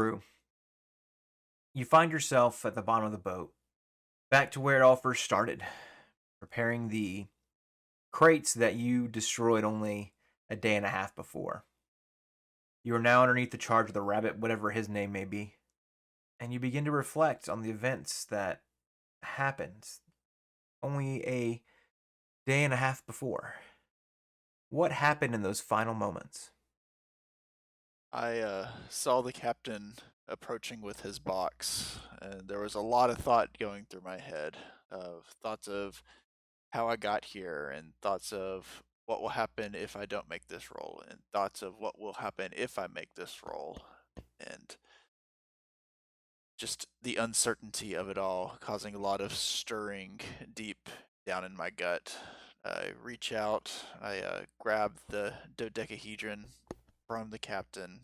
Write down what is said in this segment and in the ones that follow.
Crew, you find yourself at the bottom of the boat, back to where it all first started, preparing the crates that you destroyed only a day and a half before. You are now underneath the charge of the rabbit, whatever his name may be, and you begin to reflect on the events that happened only a day and a half before. What happened in those final moments? I saw the captain approaching with his box, and there was a lot of thought going through my head of thoughts of how I got here, and thoughts of what will happen if I don't make this roll, and thoughts of what will happen if I make this roll, and just the uncertainty of it all causing a lot of stirring deep down in my gut. I reach out, I grab the dodecahedron from the captain,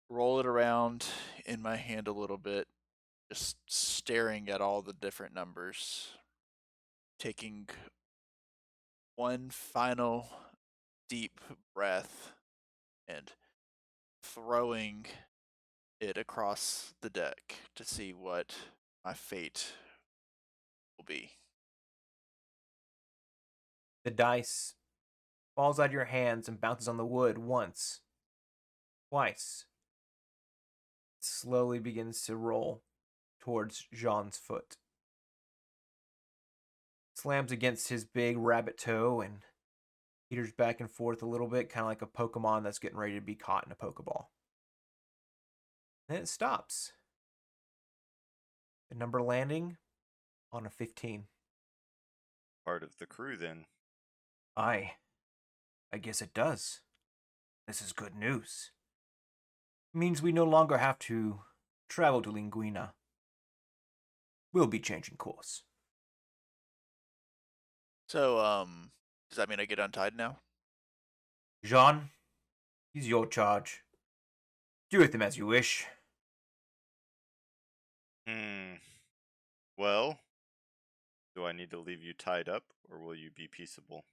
roll it around in my hand a little bit, just staring at all the different numbers, taking one final deep breath and throwing it across the deck to see what my fate will be. The dice falls out of your hands and bounces on the wood once, twice. It slowly begins to roll towards Jean's foot. Slams against his big rabbit toe and teeters back and forth a little bit, kind of like a Pokemon that's getting ready to be caught in a Pokeball. Then it stops. The number landing on a 15. Part of the crew, then. I guess it does. This is good news. It means we no longer have to travel to Linquina. We'll be changing course. So, does that mean I get untied now? Jean, he's your charge. Do with him as you wish. Well, do I need to leave you tied up, or will you be peaceable?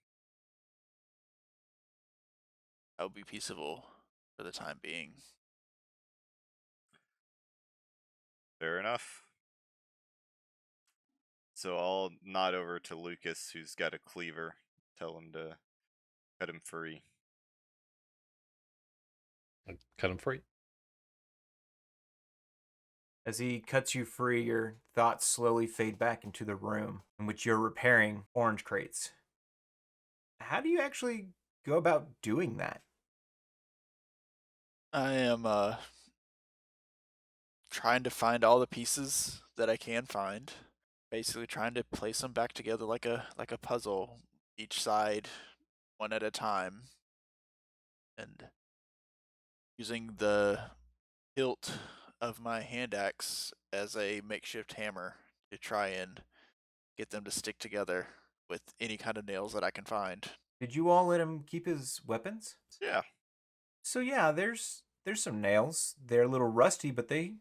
I'll be peaceable for the time being. Fair enough. So I'll nod over to Lucas, who's got a cleaver. Tell him to cut him free. Cut him free. As he cuts you free, your thoughts slowly fade back into the room in which you're repairing orange crates. How do you actually go about doing that? I am trying to find all the pieces that I can find. Basically trying to place them back together like a puzzle, each side one at a time, and using the hilt of my hand axe as a makeshift hammer to try and get them to stick together with any kind of nails that I can find. Did you all let him keep his weapons? Yeah. So yeah, there's some nails. They're a little rusty, but they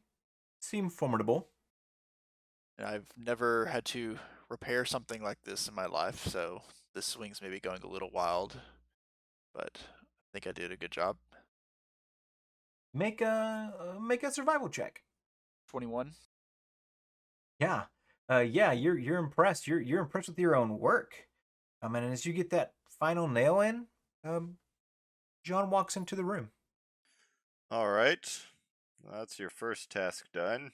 seem formidable. And I've never had to repair something like this in my life, so this swing's maybe going a little wild, but I think I did a good job. Make a survival check. 21. Yeah. Yeah, you're impressed. You're impressed with your own work. And as you get that final nail in, John walks into the room. All right. That's your first task done.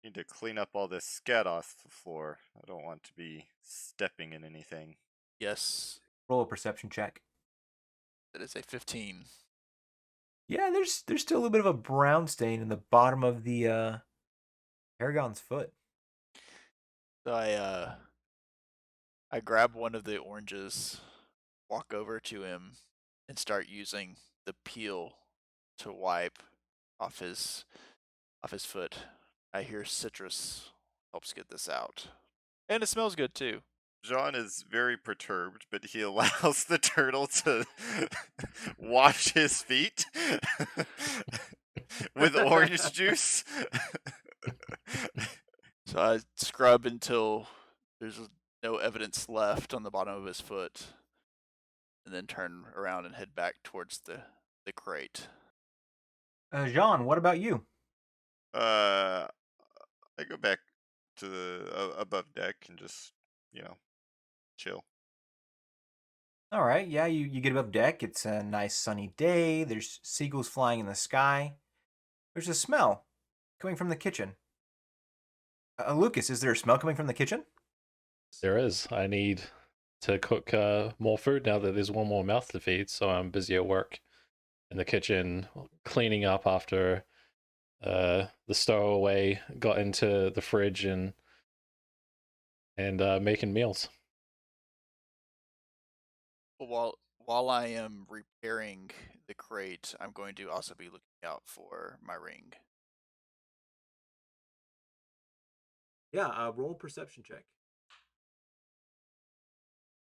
Need to clean up all this scat off the floor. I don't want to be stepping in anything. Yes, Roll a perception check. that is a 15. Yeah, there's still a little bit of a brown stain in the bottom of the Paragon's foot. So I grab one of the oranges, walk over to him, and start using the peel to wipe off his foot. I hear citrus helps get this out, and it smells good too. Jean is very perturbed, but he allows the turtle to wash his feet with orange juice. So I scrub until there's no evidence left on the bottom of his foot, and then turn around and head back towards the crate. Jean, what about you? I go back to the above deck and just, chill. All right, yeah, you get above deck. It's a nice sunny day. There's seagulls flying in the sky. There's a smell coming from the kitchen. Lucas, is there a smell coming from the kitchen? There is. I need to cook more food now that there's one more mouth to feed, so I'm busy at work in the kitchen cleaning up after the stowaway got into the fridge and making meals. While I am repairing the crate, I'm going to also be looking out for my ring. Yeah, roll a perception check.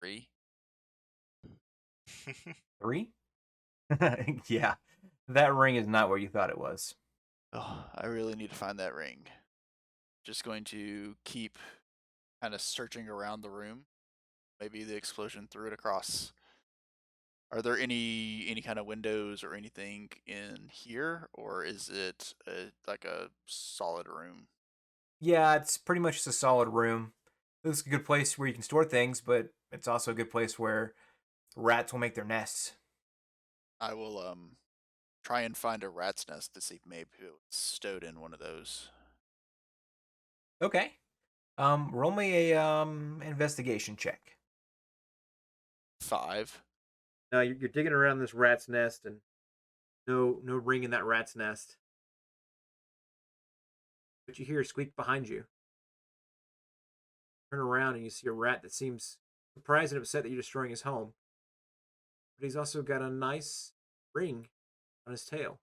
3. 3? Yeah, that ring is not where you thought it was. Oh, I really need to find that ring. Just going to keep kind of searching around the room. Maybe the explosion threw it across. Are there any kind of windows or anything in here, or is it like a solid room? Yeah, it's pretty much just a solid room. This is a good place where you can store things, but it's also a good place where rats will make their nests. I will try and find a rat's nest to see if maybe it was stowed in one of those. Okay. Roll me a investigation check. 5. No, you're digging around this rat's nest, and no ring in that rat's nest. But you hear a squeak behind you. Turn around and you see a rat that seems surprised and upset that you're destroying his home. But he's also got a nice ring on his tail.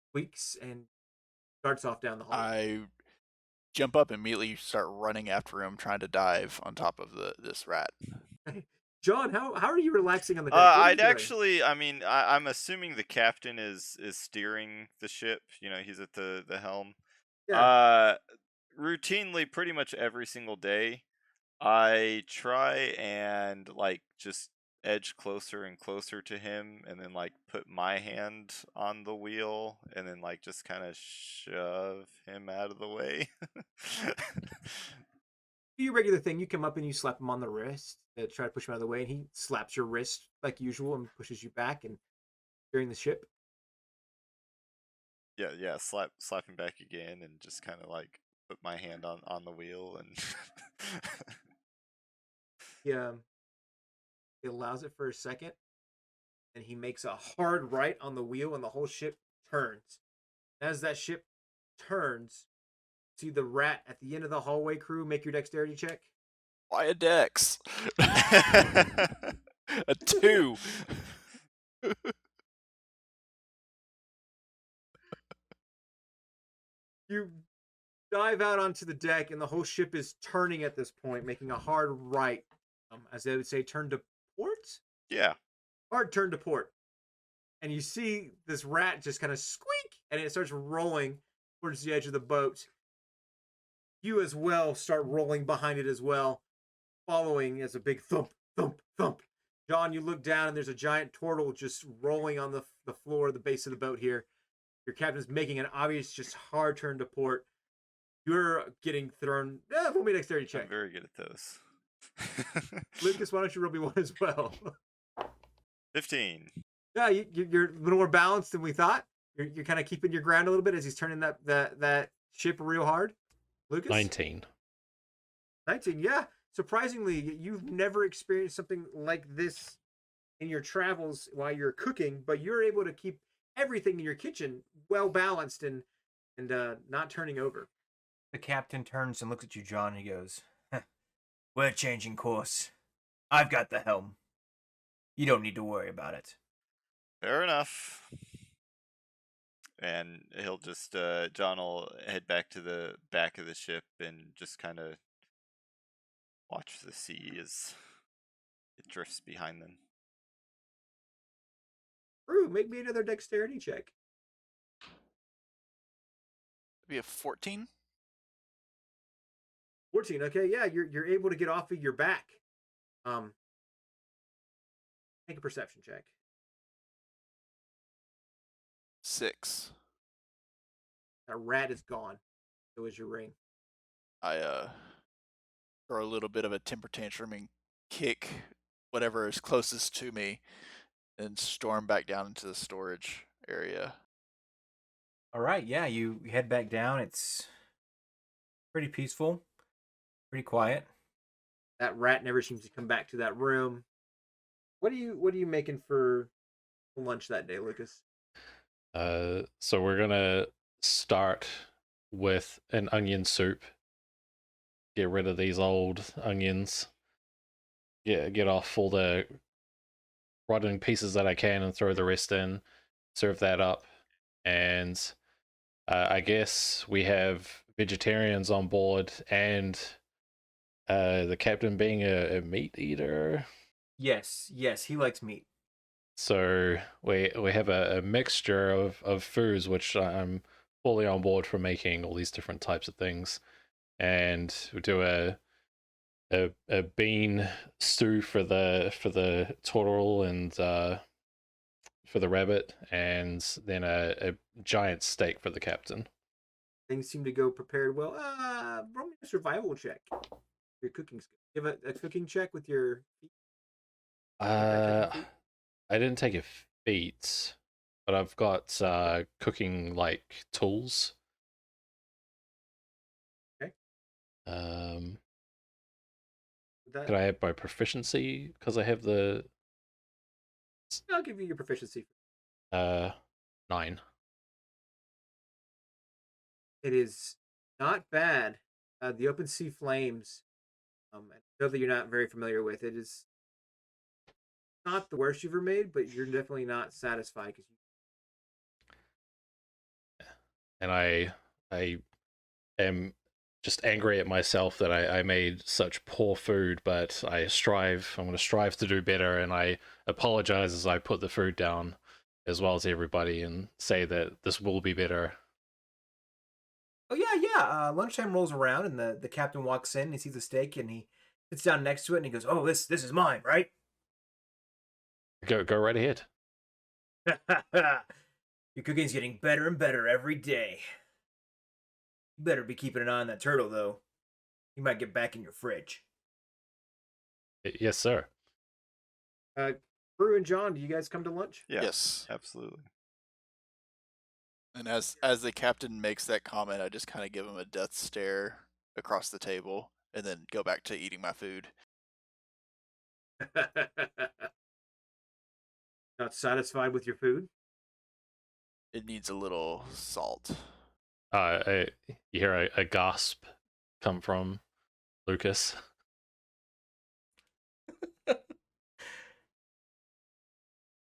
Squeaks and darts off down the hall. I jump up and immediately start running after him, trying to dive on top of this rat. John, how are you relaxing on the deck? I'd actually, I'm assuming the captain is steering the ship. He's at the helm. Yeah. Routinely, pretty much every single day, I try and just edge closer and closer to him, and then put my hand on the wheel, and then just kind of shove him out of the way. Your regular thing, you come up and you slap him on the wrist to try to push him out of the way, and he slaps your wrist like usual and pushes you back and steering the ship. Yeah, slap him back again, and just kind of put my hand on the wheel, and Yeah, he allows it for a second, and he makes a hard right on the wheel, and the whole ship turns. As that ship turns, see the rat at the end of the hallway. Crew, make your dexterity check. Why a dex? A 2. You dive out onto the deck, and the whole ship is turning at this point, making a hard right, as they would say, turn to port? Yeah. Hard turn to port. And you see this rat just kind of squeak, and it starts rolling towards the edge of the boat. You as well start rolling behind it as well, following as a big thump, thump, thump. John, you look down, and there's a giant turtle just rolling on the floor, the base of the boat here. Your captain's making an obvious, just hard turn to port. You're getting thrown. Roll me a dexterity check. I'm very good at those. Lucas, why don't you roll me one as well? 15. Yeah, you're a little more balanced than we thought. You're kind of keeping your ground a little bit as he's turning that ship real hard. Lucas? 19. 19, yeah. Surprisingly, you've never experienced something like this in your travels while you're cooking, but you're able to keep everything in your kitchen well balanced and not turning over. The captain turns and looks at you, John, and he goes, "We're changing course. I've got the helm. You don't need to worry about it." Fair enough. And he'll just, John will head back to the back of the ship and just kind of watch the sea as it drifts behind them. Brew, make me another dexterity check. Be a 14. 14. Okay, yeah, you're able to get off of your back. Make a perception check. 6. That rat is gone. So is your ring. I throw a little bit of a temper tantrum and kick whatever is closest to me and storm back down into the storage area. All right, yeah, you head back down. It's pretty peaceful, pretty quiet. That rat never seems to come back to that room. What are you making for lunch that day, Lucas? So we're gonna start with an onion soup. Get rid of these old onions. Get off all the rotting pieces that I can and throw the rest in. Serve that up, and I guess we have vegetarians on board, and the captain being a meat eater. Yes, he likes meat. So we have a mixture of foods, which I'm fully on board for making all these different types of things, and we do a bean stew for the turtle and for the rabbit, and then a giant steak for the captain. Things seem to go prepared well. Roll me a survival check. Your cooking skill. You have a cooking check with your feet? I didn't take a feat, but I've got cooking like tools. Okay. Could I have my proficiency because I have the I'll give you your proficiency. 9. It is not bad. The open sea flames, I know that you're not very familiar with. It is not the worst you've ever made, but you're definitely not satisfied because And I am just angry at myself that I made such poor food, but I'm going to strive to do better, and I apologize as I put the food down as well as everybody and say that this will be better. Oh yeah. Lunchtime rolls around and the captain walks in. And he sees the steak and he sits down next to it and he goes, "Oh, this is mine, right?" Go right ahead. Your cooking's getting better and better every day. You better be keeping an eye on that turtle, though. He might get back in your fridge. Yes, sir. Brew and John, do you guys come to lunch? Yeah, Yes. absolutely. And as the captain makes that comment, I just kind of give him a death stare across the table and then go back to eating my food. Not satisfied with your food? It needs a little salt. You hear a gasp come from Lucas.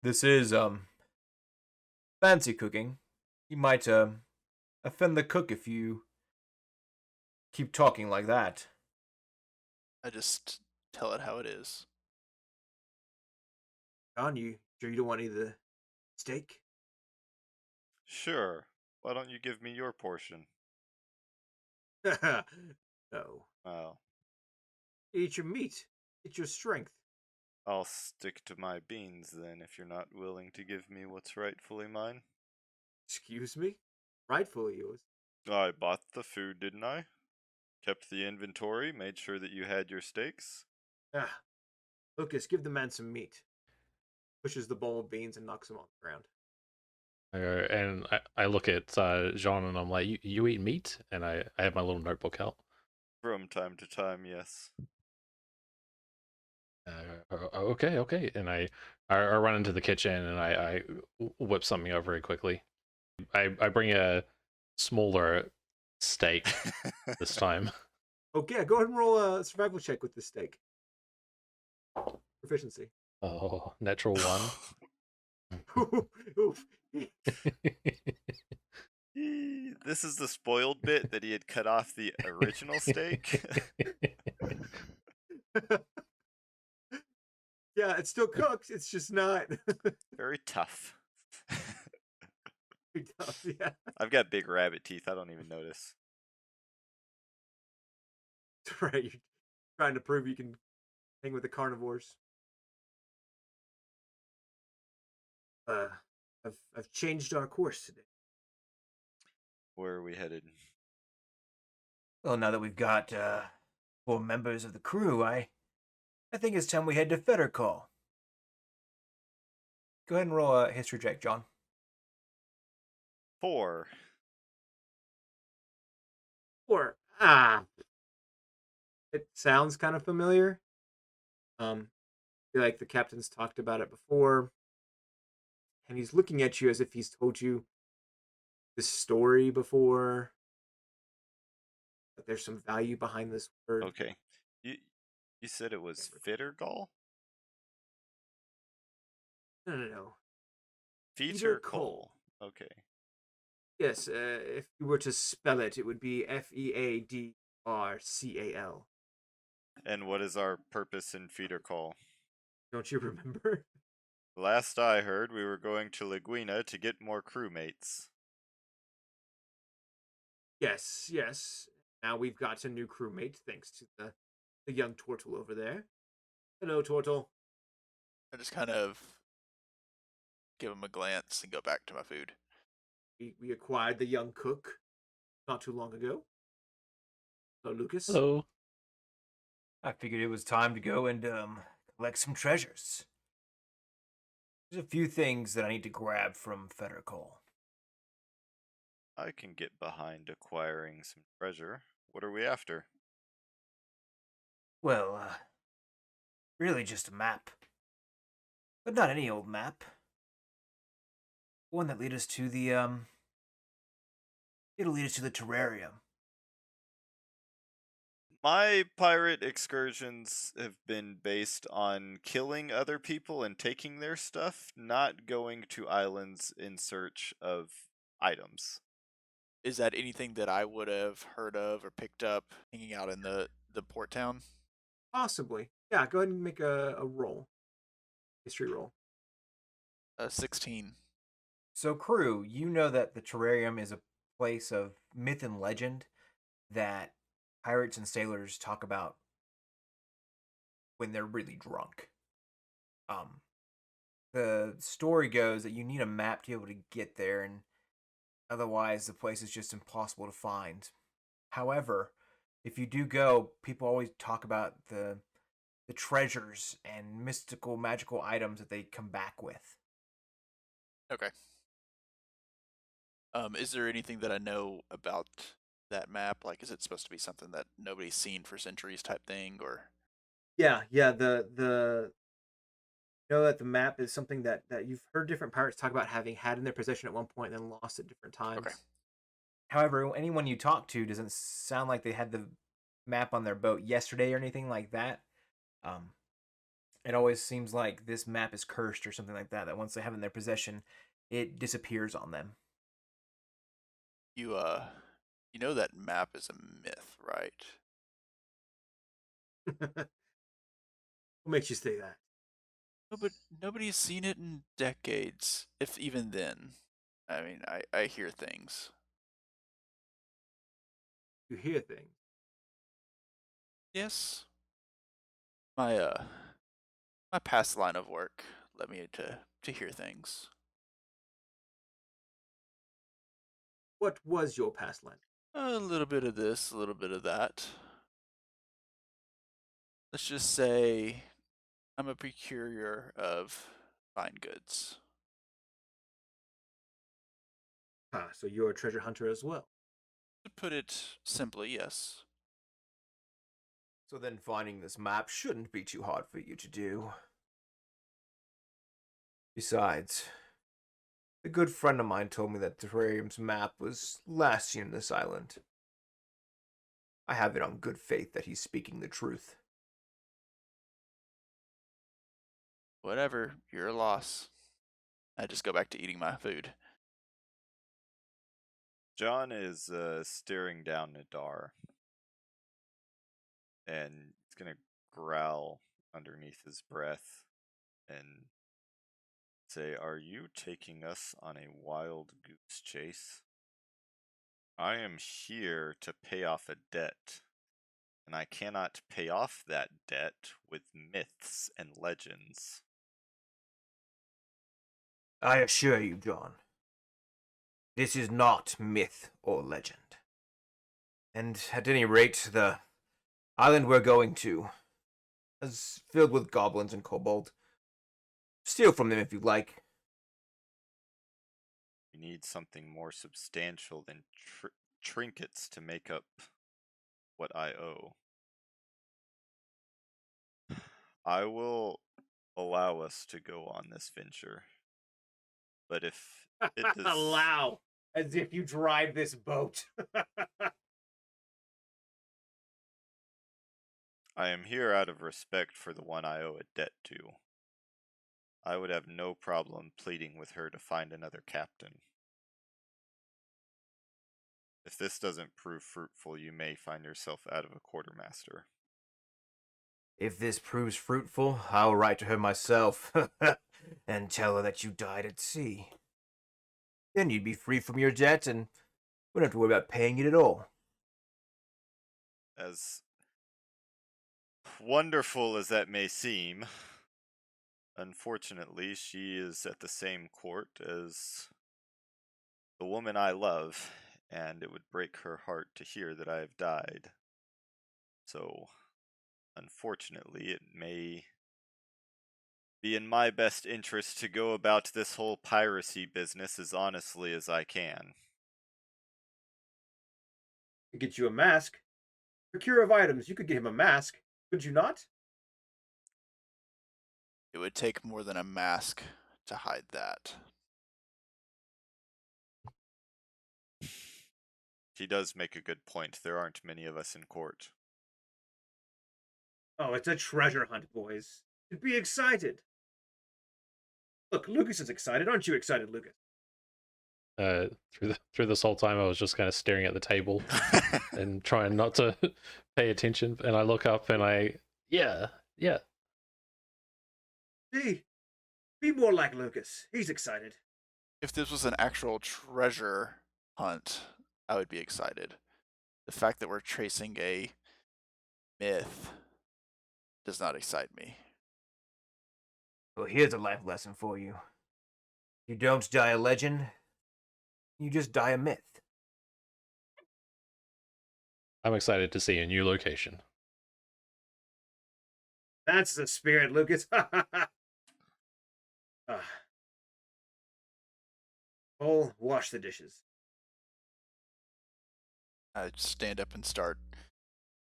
This is fancy cooking. You might offend the cook if you keep talking like that. I just tell it how it is. John, you sure you don't want any of the steak? Sure. Why don't you give me your portion? No. Well, Eat your meat. Eat your strength. I'll stick to my beans then if you're not willing to give me what's rightfully mine. Excuse me? Rightfully yours. I bought the food, didn't I? Kept the inventory, made sure that you had your steaks. Lucas, give the man some meat. Pushes the bowl of beans and knocks him on the ground. And I look at Jean and I'm like, you eat meat? And I have my little notebook out. From time to time, yes. Okay. And I run into the kitchen and I whip something up very quickly. I bring a smaller steak this time. Okay, go ahead and roll a survival check with the steak. Proficiency. Oh, natural 1. Oof. This is the spoiled bit that he had cut off the original steak. Yeah, it still cooks. It's just not. Very tough. Very tough, yeah. I've got big rabbit teeth. I don't even notice. Right. You're trying to prove you can hang with the carnivores. I've changed our course today. Where are we headed? Well, now that we've got 4 members of the crew, I think it's time we head to Fettercall. Go ahead and roll a history check, John. 4. Or it sounds kind of familiar. I feel like the captain's talked about it before, and he's looking at you as if he's told you this story before. But there's some value behind this word. Okay. You said it was Fittergall? No. Feature Coal. Coal. Okay. Yes, if you were to spell it, it would be Feadrcal. And what is our purpose in Feeder Call? Don't you remember? Last I heard, we were going to Linquina to get more crewmates. Yes. Now we've got a new crewmate, thanks to the young turtle over there. Hello, turtle. I just kind of give him a glance and go back to my food. We acquired the young cook not too long ago. Hello, Lucas. Hello. I figured it was time to go and collect some treasures. There's a few things that I need to grab from Fettercall. I can get behind acquiring some treasure. What are we after? Well, really just a map. But not any old map. One that lead us to the, it'll lead us to the terrarium. My pirate excursions have been based on killing other people and taking their stuff, not going to islands in search of items. Is that anything that I would have heard of or picked up hanging out in the port town? Possibly. Yeah, go ahead and make a roll. History roll. 16. So, crew, you know that the terrarium is a place of myth and legend that pirates and sailors talk about when they're really drunk. The story goes that you need a map to be able to get there, and otherwise the place is just impossible to find. However, if you do go, people always talk about the treasures and mystical, magical items that they come back with. Okay. Is there anything that I know about that map? Like, is it supposed to be something that nobody's seen for centuries type thing, or? Yeah. The you know that the map is something that you've heard different pirates talk about having had in their possession at one point and then lost at different times. Okay. However, anyone you talk to doesn't sound like they had the map on their boat yesterday or anything like that. It always seems like this map is cursed or something like that, that once they have it in their possession, it disappears on them. You know that map is a myth, right? What makes you say that? No, but nobody's seen it in decades, if even then. I mean, I hear things. You hear things. Yes. My past line of work led me to hear things. What was your past life? A little bit of this, a little bit of that. Let's just say I'm a procurer of fine goods. So you're a treasure hunter as well. To put it simply, yes. So then finding this map shouldn't be too hard for you to do. Besides, a good friend of mine told me that the terrarium's map was last seen in this island. I have it on good faith that he's speaking the truth. Whatever, your loss. I just go back to eating my food. John is staring down Nadar. And he's going to growl underneath his breath and say, "Are you taking us on a wild goose chase? I am here to pay off a debt, and I cannot pay off that debt with myths and legends." I assure you, John, this is not myth or legend. And at any rate, the island we're going to is filled with goblins and kobold. Steal from them if you like. We need something more substantial than trinkets to make up what I owe. I will allow us to go on this venture. But if it does... Allow, as if you drive this boat. I am here out of respect for the one I owe a debt to. I would have no problem pleading with her to find another captain. If this doesn't prove fruitful, you may find yourself out of a quartermaster. If this proves fruitful, I'll write to her myself and tell her that you died at sea. Then you'd be free from your debt and wouldn't have to worry about paying it at all. As wonderful as that may seem, unfortunately, she is at the same court as the woman I love, and it would break her heart to hear that I have died. So, unfortunately, it may be in my best interest to go about this whole piracy business as honestly as I can. Get you a mask. Procure of items. You could get him a mask. Could you not? It would take more than a mask to hide that. He does make a good point. There aren't many of us in court. Oh, it's a treasure hunt, boys. You'd be excited. Look, Lucas is excited. Aren't you excited, Lucas? Through this whole time, I was just kind of staring at the table and trying not to pay attention. And I look up and yeah. Gee, be more like Lucas. He's excited. If this was an actual treasure hunt, I would be excited. The fact that we're tracing a myth does not excite me. Well, here's a life lesson for you. You don't die a legend, you just die a myth. I'm excited to see a new location. That's the spirit, Lucas. Oh, wash the dishes. I stand up and start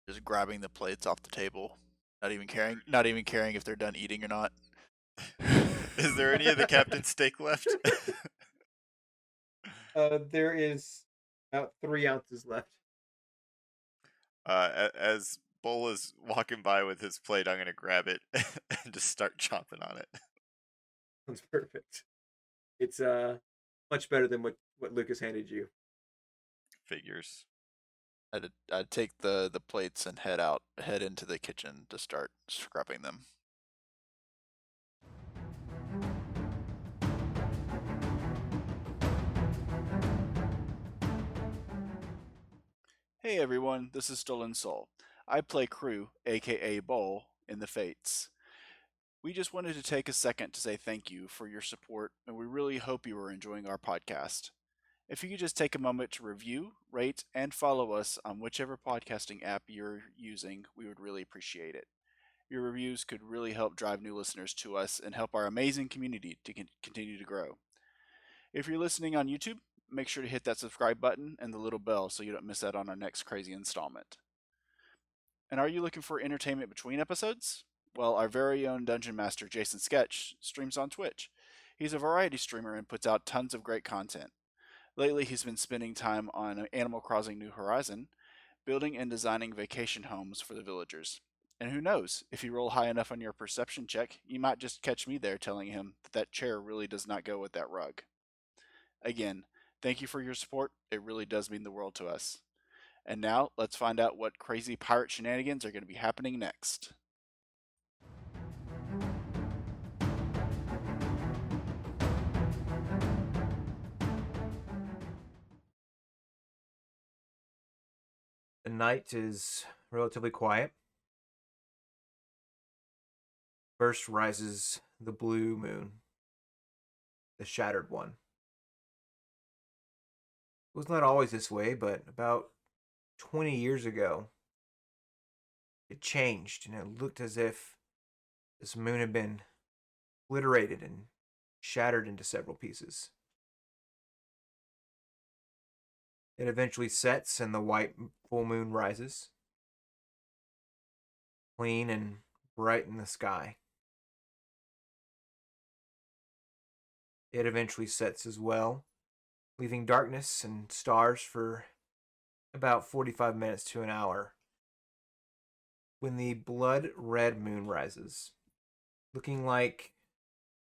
just grabbing the plates off the table, not even caring if they're done eating or not. Is there any of the captain's steak left? There is about 3 ounces left. As Bull is walking by with his plate, I'm going to grab it and just start chomping on it. Sounds perfect. It's much better than what Lucas handed you. Figures. I'd take the plates and head into the kitchen to start scrubbing them. Hey everyone, this is Stolen Soul. I play Crew, aka Bowl, in the Fates. We just wanted to take a second to say thank you for your support, and we really hope you are enjoying our podcast. If you could just take a moment to review, rate, and follow us on whichever podcasting app you're using, we would really appreciate it. Your reviews could really help drive new listeners to us and help our amazing community to continue to grow. If you're listening on YouTube, make sure to hit that subscribe button and the little bell so you don't miss out on our next crazy installment. And are you looking for entertainment between episodes? Well, our very own Dungeon Master Jason Sketch streams on Twitch. He's a variety streamer and puts out tons of great content. Lately, he's been spending time on Animal Crossing New Horizon, building and designing vacation homes for the villagers. And who knows, if you roll high enough on your perception check, you might just catch me there telling him that chair really does not go with that rug. Again, thank you for your support. It really does mean the world to us. And now, let's find out what crazy pirate shenanigans are going to be happening next. The night is relatively quiet. First rises the blue moon. the shattered one. It was not always this way, but about 20 years ago, it changed, and it looked as if this moon had been obliterated and shattered into several pieces. It eventually sets, and the white full moon rises, clean and bright in the sky. It eventually sets as well, leaving darkness and stars for about 45 minutes to an hour, when the blood red moon rises, looking like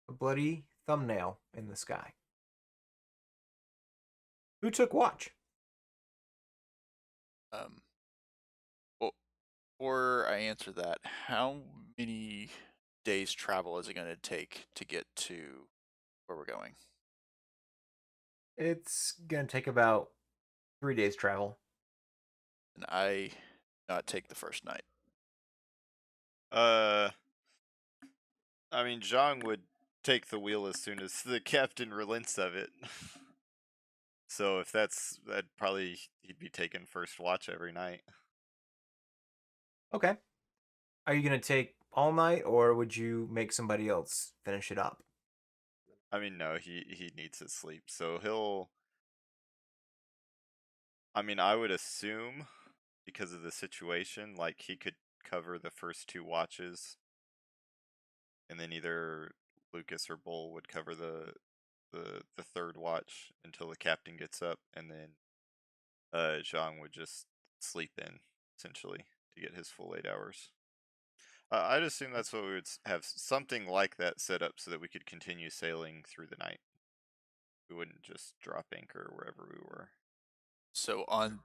a bloody thumbnail in the sky. Who took watch? Well, before I answer that, how many days travel is it going to take to get to where we're going? It's gonna take about 3 days travel. And I not take the first night. I mean, Zhang would take the wheel as soon as the captain relents of it. So if that probably he'd be taking first watch every night. Okay. Are you gonna take all night, or would you make somebody else finish it up? I mean, no, he needs his sleep, so he'll. I mean, I would assume because of the situation, like he could cover the first 2 watches, and then either Lucas or Bull would cover the third watch until the captain gets up, and then Zhang would just sleep in essentially to get his full 8 hours. I'd assume that's what we would have something like that set up so that we could continue sailing through the night. We wouldn't just drop anchor wherever we were. So on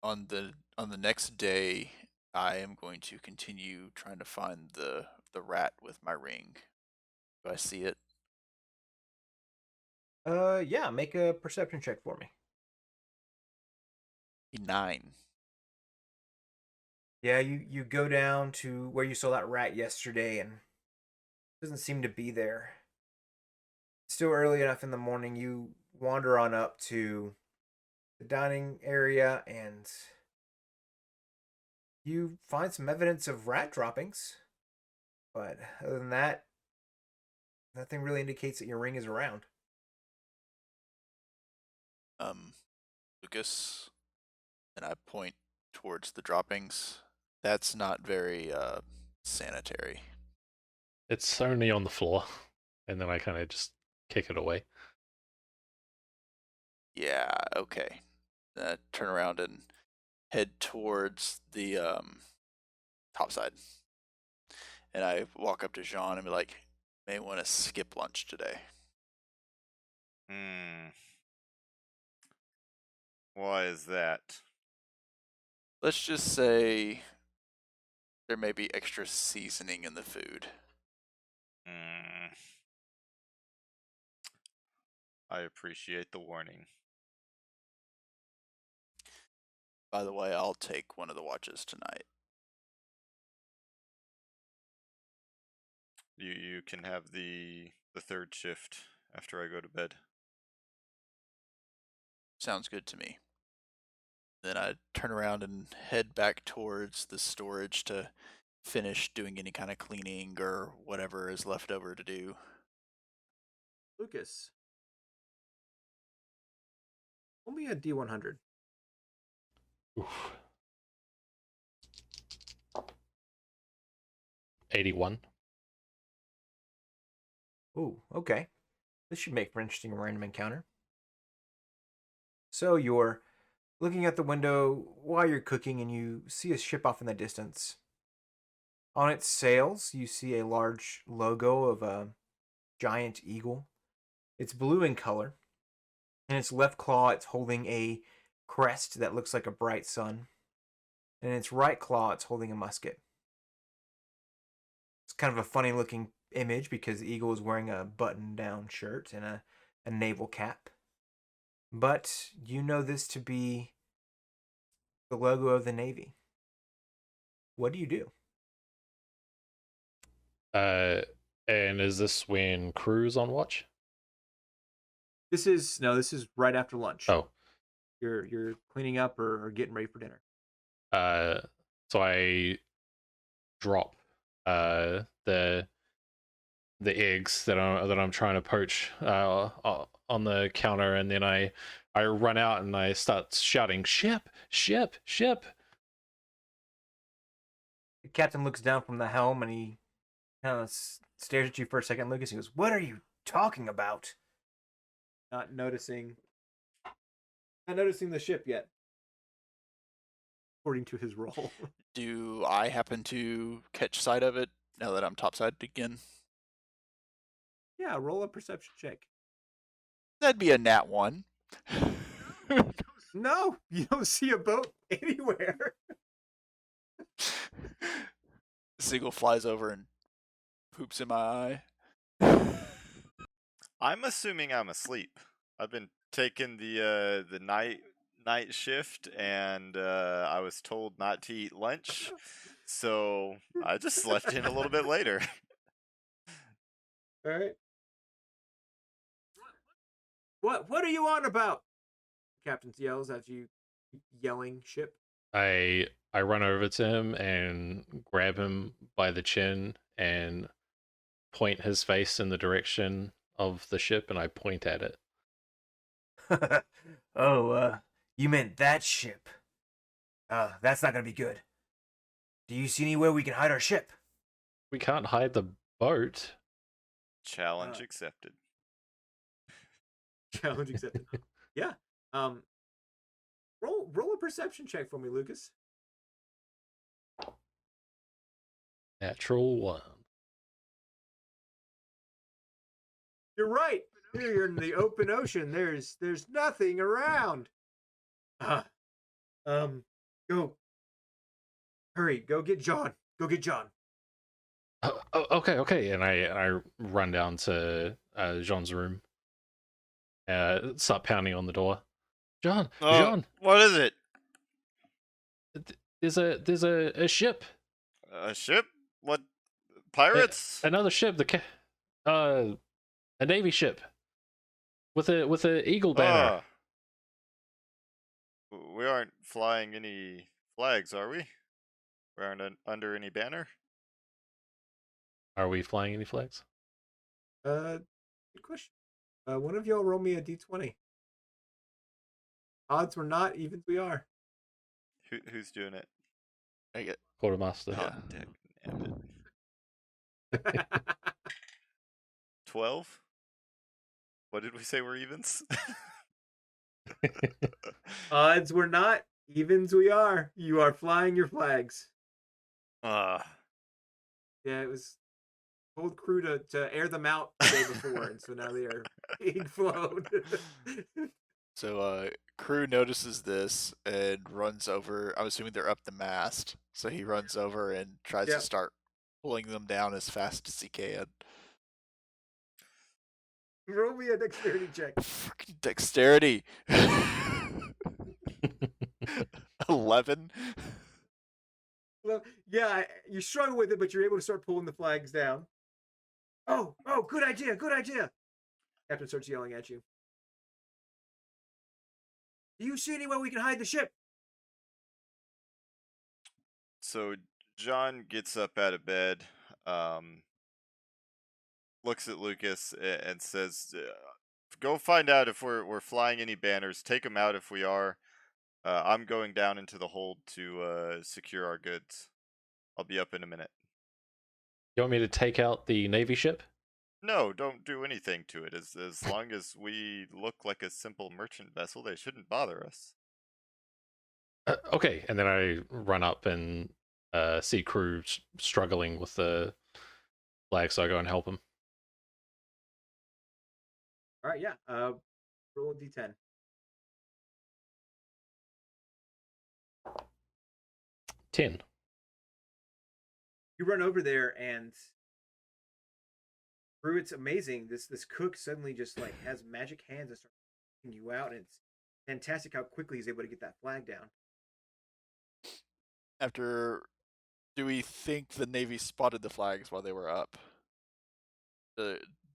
the next day, I am going to continue trying to find the rat with my ring. Do I see it? Yeah, make a perception check for me. 9. Yeah, you go down to where you saw that rat yesterday, and it doesn't seem to be there. Still early enough in the morning, you wander on up to the dining area, and you find some evidence of rat droppings. But other than that, nothing really indicates that your ring is around. Lucas, and I point towards the droppings. That's not very sanitary. It's only on the floor, and then I kind of just kick it away. Yeah, okay. Turn around and head towards the top side. And I walk up to Jean and be like, may want to skip lunch today. Why is that? Let's just say there may be extra seasoning in the food. I appreciate the warning. By the way, I'll take one of the watches tonight. You can have the third shift after I go to bed. Sounds good to me. Then I turn around and head back towards the storage to finish doing any kind of cleaning or whatever is left over to do. Lucas, roll me a D100. Oof. 81. Ooh, okay. This should make for an interesting random encounter. So you're looking at the window while you're cooking, and you see a ship off in the distance. On its sails, you see a large logo of a giant eagle. It's blue in color. In its left claw, it's holding a crest that looks like a bright sun. And in its right claw, it's holding a musket. It's kind of a funny looking image because the eagle is wearing a button down shirt and a naval cap. But you know this to be the logo of the Navy. What do you do? And is this when crew's on watch? This is right after lunch. Oh, You're cleaning up or getting ready for dinner. so I drop the eggs that I'm trying to poach on the counter, and then I run out and I start shouting, "Ship, ship, ship!" The captain looks down from the helm and he kind of stares at you for a second, Lucas. He goes, "What are you talking about?" Not noticing the ship yet, according to his role. Do I happen to catch sight of it now that I'm topside again? Yeah, roll a perception check. That'd be a nat 1. No, you don't see a boat anywhere. Seagull flies over and poops in my eye. I'm assuming I'm asleep. I've been taking the night shift, and I was told not to eat lunch, so I just slept in a little bit later. All right. What are you on about? The captain yells as you keep yelling ship. I run over to him and grab him by the chin and point his face in the direction of the ship, and I point at it. Oh, you meant that ship. That's not gonna be good. Do you see anywhere we can hide our ship? We can't hide the boat. Challenge accepted. Challenge accepted. Yeah. Roll a perception check for me, Lucas. Natural 1. You're right. Here you're in the open ocean. There's nothing around. Go. Hurry, go get John. Go get John. Oh, okay. And I run down to Jean's room. Start pounding on the door. John, What is it? there's a ship. A ship? What? Pirates? Another ship. A navy ship with a eagle banner. We aren't flying any flags, are we? We aren't under any banner? Are we flying any flags? Good question. One of y'all roll me a d20. Odds were not, evens we are. Who's doing it? I get Quartermaster. Yeah. Damn it. 12? What did we say were evens? Odds were not, evens we are. You are flying your flags. Ah. Yeah, it was told crew to air them out the day before, and so now they are being flown. So crew notices this and runs over. I'm assuming they're up the mast, so he runs over and tries to start pulling them down as fast as he can. Roll me a dexterity check. Freaking dexterity. 11. Well, yeah, you struggle with it, but you're able to start pulling the flags down. Oh, good idea. Captain starts yelling at you. Do you see anywhere we can hide the ship? So John gets up out of bed, looks at Lucas and says, "Go find out if we're flying any banners. Take them out if we are. I'm going down into the hold to secure our goods. I'll be up in a minute." You want me to take out the navy ship? No, don't do anything to it. As long as we look like a simple merchant vessel, they shouldn't bother us. Okay, and then I run up and see crew struggling with the flag, so I go and help them. All right, yeah. Roll a d10. 10. You run over there, and crew, it's amazing. This cook suddenly just like has magic hands and starts taking you out, and it's fantastic how quickly he's able to get that flag down. Do we think the Navy spotted the flags while they were up?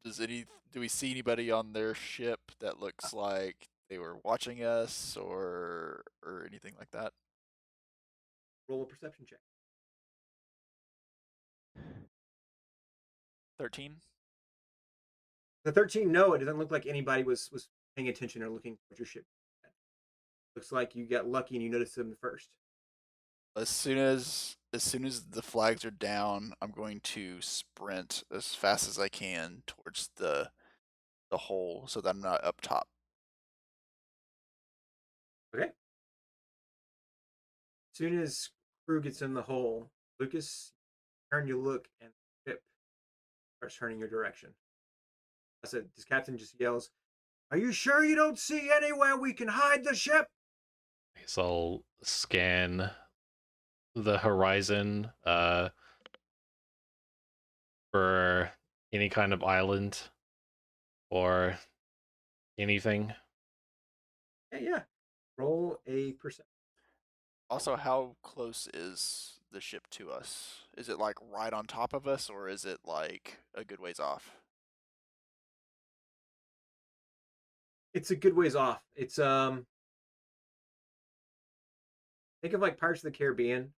Do we see anybody on their ship that looks like they were watching us or anything like that? Roll a perception check. 13. The 13, no, it doesn't look like anybody was paying attention or looking at your ship. Looks like you got lucky and you noticed them first. As soon as the flags are down, I'm going to sprint as fast as I can towards the hole so that I'm not up top. Okay. As soon as crew gets in the hole, Lucas, turn you look and the ship starts turning your direction. I said, this captain just yells, "Are you sure you don't see anywhere we can hide the ship?" So I'll scan the horizon for any kind of island or anything. Yeah. Roll a perception. Also, how close is the ship to us? Is it like right on top of us, or is it like a good ways off? It's a good ways off. It's think of like Pirates of the Caribbean.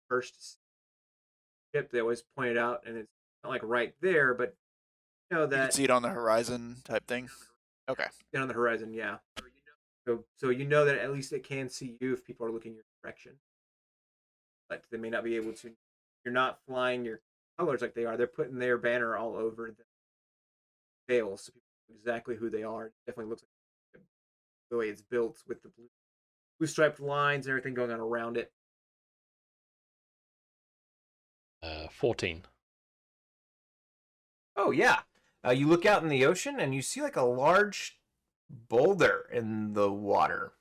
First ship they always pointed out, and it's not like right there, but you know You can that see it on the horizon type thing. Okay. down on the horizon, yeah. So you know that at least it can see you if people are looking your direction, but they may not be able to. You're not flying your colors like they are. They're putting their banner all over the sails, so people know exactly who they are. It definitely looks like the way it's built with the blue striped lines and everything going on around it. 14. Oh yeah. You look out in the ocean and you see like a large boulder in the water.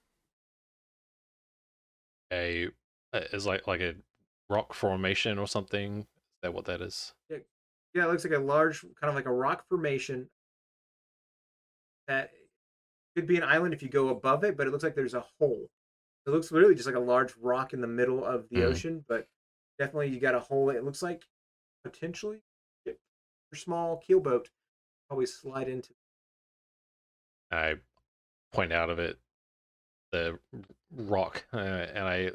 Is like a rock formation or something? Is that what that is? Yeah, it looks like a large, kind of like a rock formation that could be an island if you go above it, but it looks like there's a hole. It looks really just like a large rock in the middle of the ocean, but definitely you got a hole. It looks like potentially your small keelboat probably slide into. I point out of it the rock, and I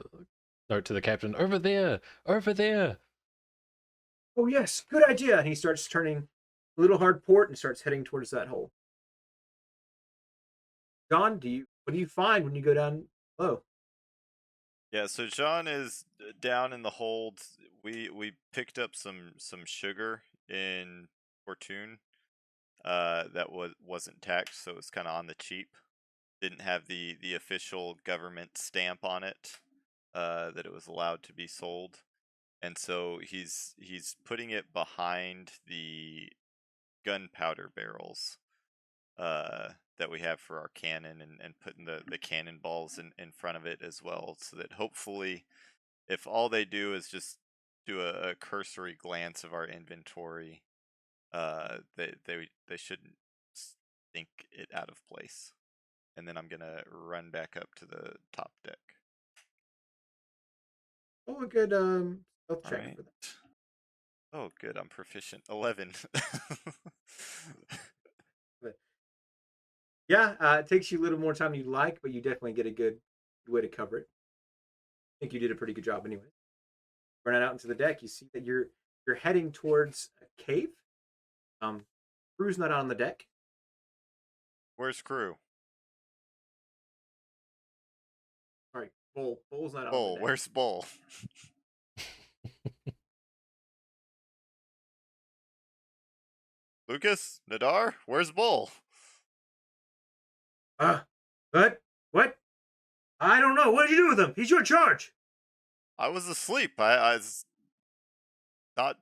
note to the captain, over there, over there. Oh yes, good idea. And he starts turning a little hard port and starts heading towards that hole. John, what do you find when you go down low? Yeah, so John is down in the hold. We picked up some sugar in Fortune that wasn't taxed, so it was kind of on the cheap. Didn't have the official government stamp on it that it was allowed to be sold. And so he's putting it behind the gunpowder barrels that we have for our cannon, and putting the cannonballs in front of it as well, so that hopefully if all they do is just do a cursory glance of our inventory, they shouldn't think it out of place. And then I'm gonna run back up to the top deck. Oh, a good stealth check Alright. for that. Oh, good. I'm proficient. 11. Yeah, it takes you a little more time than you'd like, but you definitely get a good way to cover it. I think you did a pretty good job anyway. Running out into the deck, you see that you're heading towards a cave. Crew's not on the deck. Where's crew? Sorry, Bull's not on the Bull. deck. Where's Bull? Lucas? Nadar? Where's Bull? What? What? I don't know. What did you do with him? He's your charge. I was asleep. I was not.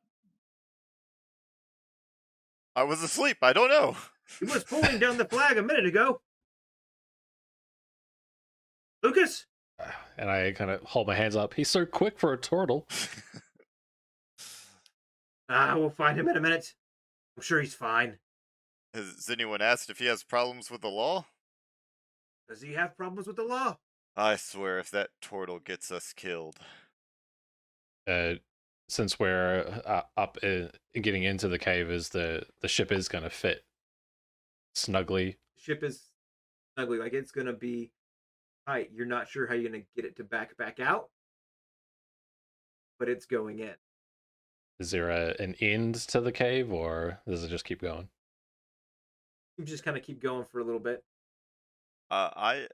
I was asleep. I don't know. He was pulling down the flag a minute ago. Lucas? And I kind of hold my hands up. He's so quick for a turtle. We'll find him in a minute. I'm sure he's fine. Has anyone asked if he has problems with the law? Does he have problems with the law? I swear if that turtle gets us killed. since we're up getting into the cave, is the ship is going to fit snugly? Ship is ugly. Like it's gonna be tight. You're not sure how you're gonna get it to back out, but it's going in. Is there an end to the cave, or does it just keep going? You just kind of keep going for a little bit. I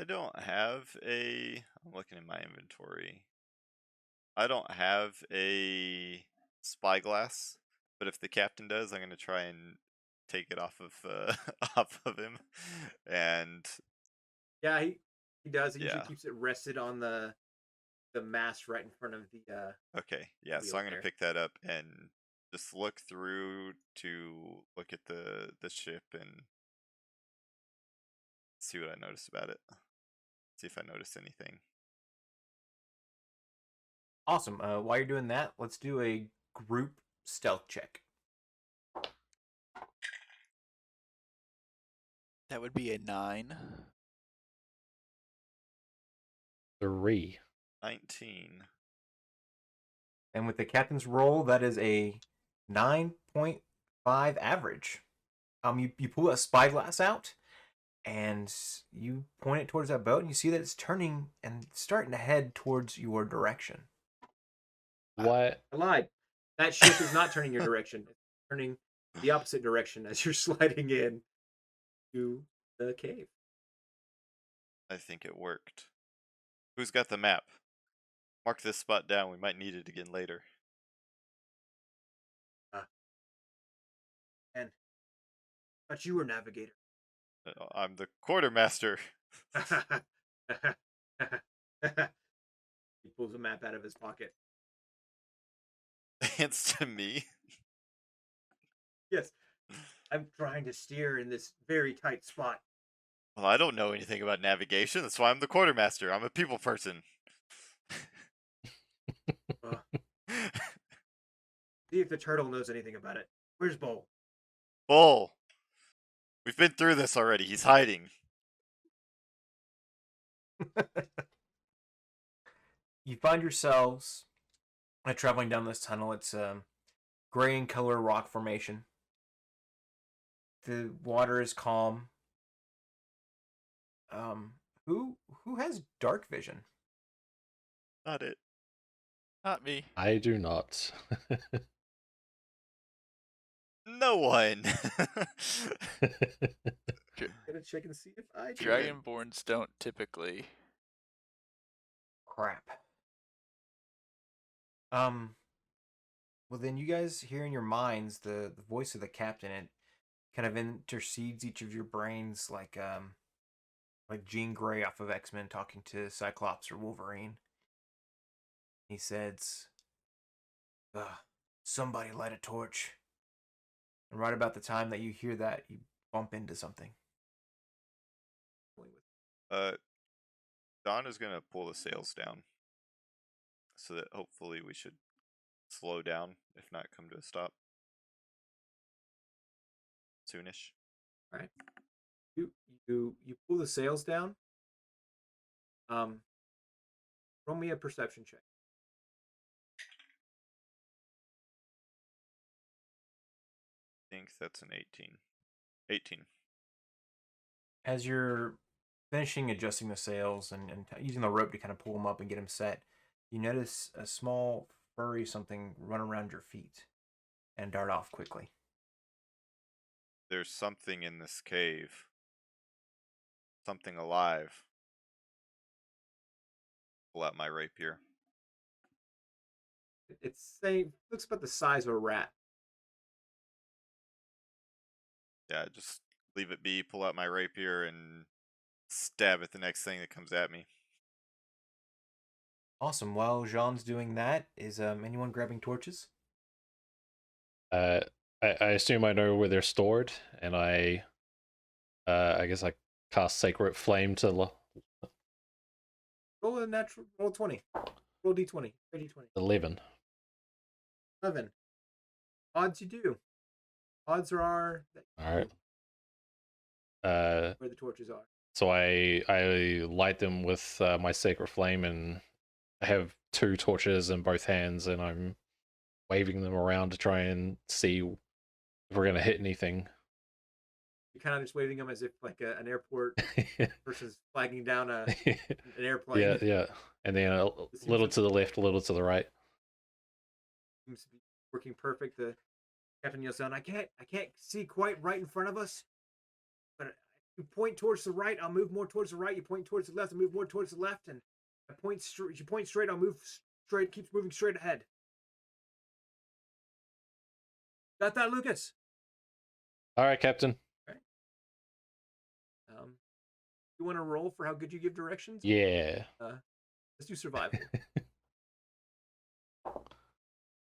don't have a. I'm looking in my inventory. I don't have a spyglass, but if the captain does, I'm gonna try and take it off of off of him, and Yeah, he does. He usually Yeah. keeps it rested on the mast right in front of the. okay, yeah. So wheel I'm gonna there. pick that up and just look through to look at the ship and see what I notice about it. See if I notice anything. Awesome. While you're doing that, let's do a group stealth check. That would be a 9. 3. 19. And with the captain's roll, that is a 9.5 average. You pull a spyglass out, and you point it towards that boat, and you see that it's turning and starting to head towards your direction. What? I lied. That ship is not turning your direction. It's turning the opposite direction as you're sliding in to the cave. I think it worked. Who's got the map? Mark this spot down. We might need it again later. And but you were navigator. I'm the quartermaster. He pulls a map out of his pocket. It's to me. Yes, I'm trying to steer in this very tight spot. Well, I don't know anything about navigation. That's why I'm the quartermaster. I'm a people person. See if the turtle knows anything about it. Where's Bull? Bull. We've been through this already. He's hiding. You find yourselves traveling down this tunnel. It's gray in color rock formation. The water is calm. Who has dark vision? Not it. Not me. I do not. No one. Gonna check and see if I do. Dragonborns don't typically. Crap. Well, then you guys hear in your minds the voice of the captain. It kind of intercedes each of your brains like Jean Grey off of X-Men talking to Cyclops or Wolverine. He says, somebody light a torch. And right about the time that you hear that, you bump into something. Don is gonna pull the sails down, so that hopefully we should slow down, if not come to a stop soonish. All right. You pull the sails down. Roll me a perception check. I think that's an 18. 18. As you're finishing adjusting the sails and using the rope to kind of pull them up and get them set, you notice a small furry something run around your feet and dart off quickly. There's something in this cave. Something alive. Pull out my rapier. Looks about the size of a rat. Yeah, just leave it be, pull out my rapier, and stab at the next thing that comes at me. Awesome. While Jean's doing that, is anyone grabbing torches? I assume I know where they're stored, and I guess I cast Sacred Flame to Roll a natural. Roll 20. Roll d20. D20. 11. 11. Odds you do. Odds are that All right. where the torches are. So I light them with my Sacred Flame and I have 2 torches in both hands, and I'm waving them around to try and see if we're gonna hit anything. You're kind of just waving them as if like an airport person's flagging down an airplane. Yeah. And then a little to the left, a little to the right. Seems to be working perfect. The captain yells down, I can't see quite right in front of us, but you point towards the right, I'll move more towards the right. You point towards the left, I'll move more towards the left. And you point straight, I'll move straight. Keeps moving straight ahead. Got that, Lucas? All right, Captain. Okay. You want to roll for how good you give directions? Yeah. Let's do survival.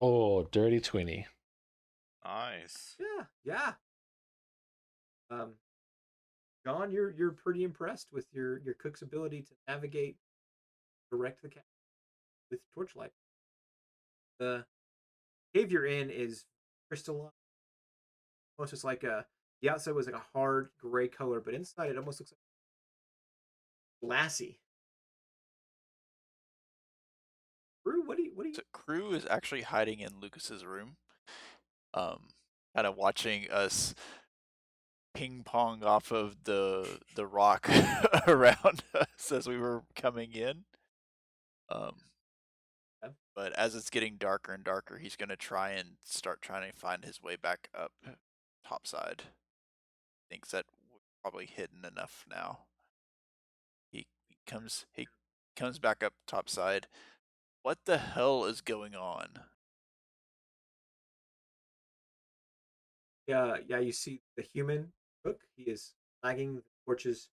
Oh, dirty 20. Nice. Yeah. John, you're pretty impressed with your cook's ability to navigate, direct the cat with torchlight. The cave you're in is crystalline. Almost just like the outside was like a hard gray color, but inside it almost looks like glassy. Crew, what do you? So Crew is actually hiding in Lucas's room, kind of watching us ping pong off of the rock around us as we were coming in. But as it's getting darker and darker, he's gonna trying to find his way back up topside. Thinks that we're probably hidden enough now. He comes back up topside. What the hell is going on? Yeah, you see the human cook. He is flagging the torches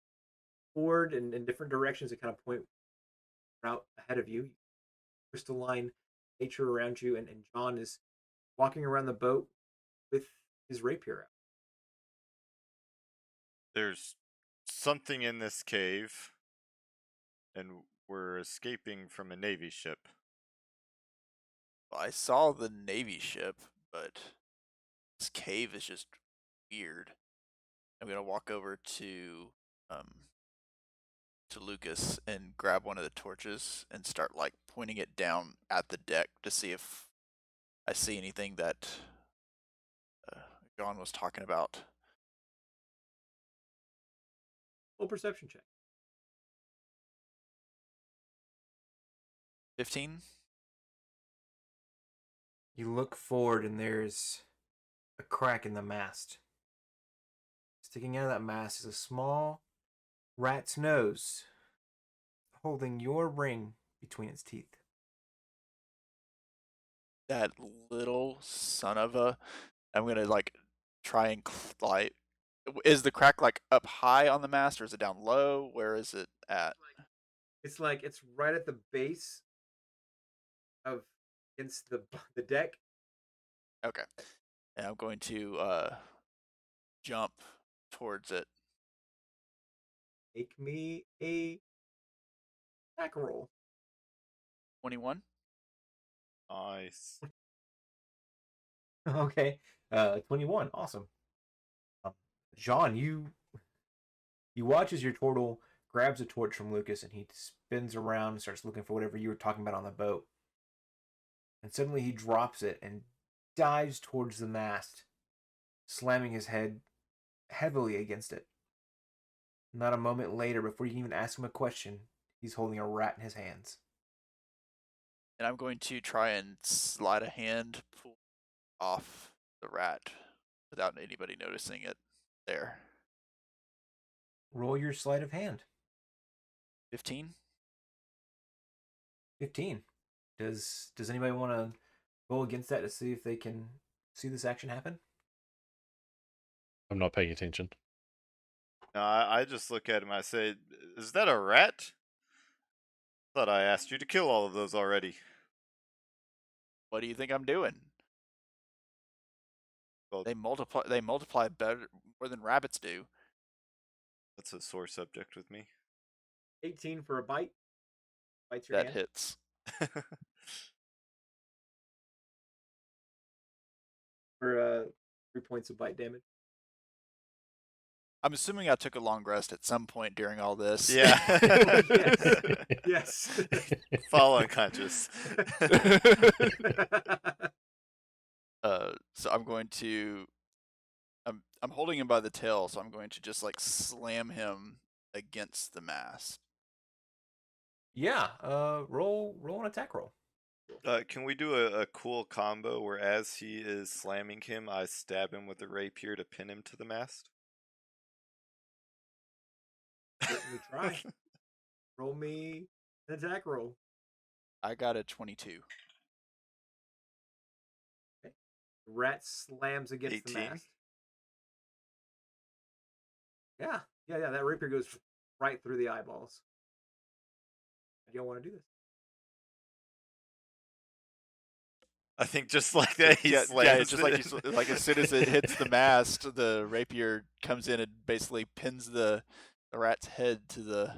forward and in different directions that kind of point out ahead of you. Crystalline nature around you, and John is walking around the boat with his rapier out. There's something in this cave, and we're escaping from a Navy ship. Well, I saw the Navy ship, but this cave is just weird. I'm gonna walk over to Lucas and grab one of the torches and start like pointing it down at the deck to see if I see anything that John was talking about. Full perception check. 15. You look forward and there's a crack in the mast. Sticking out of that mast is a small rat's nose holding your ring between its teeth. That little son of a. I'm gonna like try and like. Is the crack like up high on the mast or is it down low? Where is it at? It's right at the base of against the deck. Okay. And I'm going to jump towards it. Make me a attack roll. 21. Nice. Okay. 21. Awesome. John, you watch as your turtle grabs a torch from Lucas and he spins around and starts looking for whatever you were talking about on the boat. And suddenly he drops it and dives towards the mast, slamming his head heavily against it. Not a moment later, before you can even ask him a question, he's holding a rat in his hands. And I'm going to try and slide a hand, pull off the rat without anybody noticing it there. Roll your sleight of hand. 15. 15. Does anybody want to roll against that to see if they can see this action happen? I'm not paying attention. No, I just look at him. I say, "Is that a rat? Thought I asked you to kill all of those already." What do you think I'm doing? Well, They multiply better more than rabbits do. that's a sore subject with me. 18 for a bite. Bites your That hand. hits. For 3 points of bite damage. I'm assuming I took a long rest at some point during all this. Yeah. Yes. Fall unconscious. So I'm going to. I'm holding him by the tail, so I'm going to just like slam him against the mast. Yeah. Roll an attack roll. Can we do a cool combo where as he is slamming him, I stab him with a rapier to pin him to the mast? Certainly try. Roll me an attack roll. I got a 22. The rat slams against the 18. mast. Yeah. That rapier goes right through the eyeballs. You don't want to do this. I think just like that, he slams just it. like as soon as it hits the mast, the rapier comes in and basically pins the rat's head to the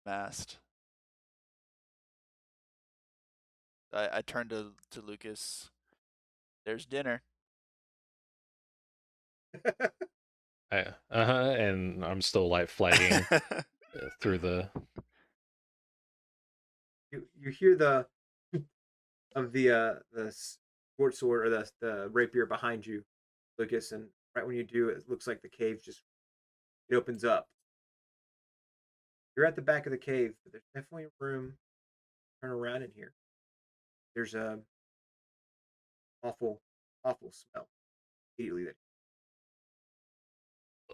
mast. I turn to Lucas. There's dinner. And I'm still like flagging through the. You hear the of the short sword or the rapier behind you, Lucas, and right when you do, it looks like the cave it opens up. You're at the back of the cave, but there's definitely room to turn around in here. There's a awful smell immediately.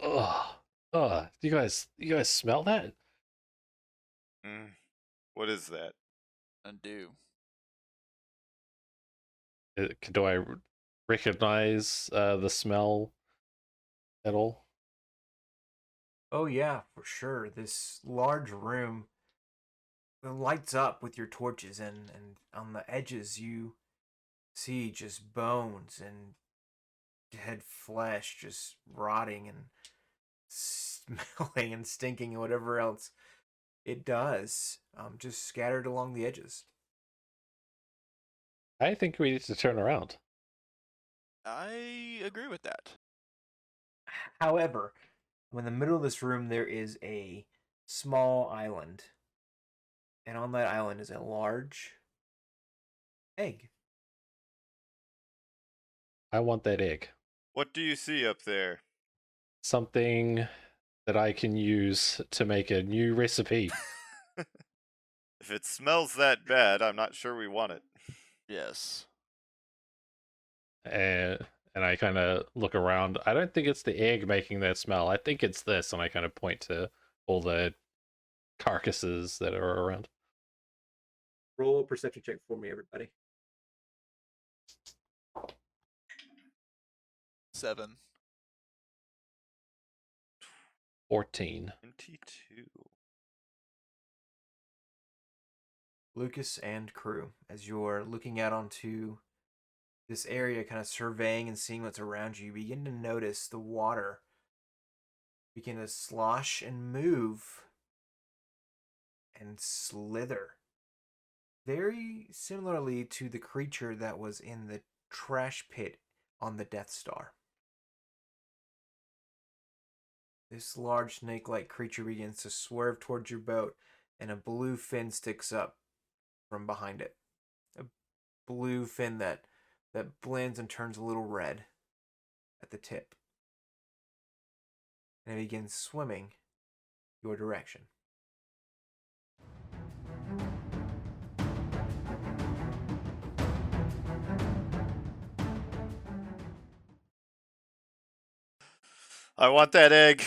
Do you guys smell that? What is that? Undo. Do I recognize the smell at all? Oh yeah, for sure. This large room lights up with your torches, and on the edges you see just bones and dead flesh just rotting and smelling and stinking and whatever else it does, just scattered along the edges. I think we need to turn around. I agree with that. However, in the middle of this room there is a small island, and on that island is a large egg. I want that egg. What do you see up there? Something that I can use to make a new recipe. If it smells that bad, I'm not sure we want it. Yes. And I kind of look around. I don't think it's the egg making that smell. I think it's this, and I kind of point to all the carcasses that are around. Roll a perception check for me, everybody. 7. 14. 22. Lucas and crew, as you're looking out onto this area, kind of surveying and seeing what's around you, you begin to notice the water begin to slosh and move and slither. Very similarly to the creature that was in the trash pit on the Death Star. This large snake-like creature begins to swerve towards your boat, and a blue fin sticks up from behind it. A blue fin that blends and turns a little red at the tip. And it begins swimming your direction. I want that egg.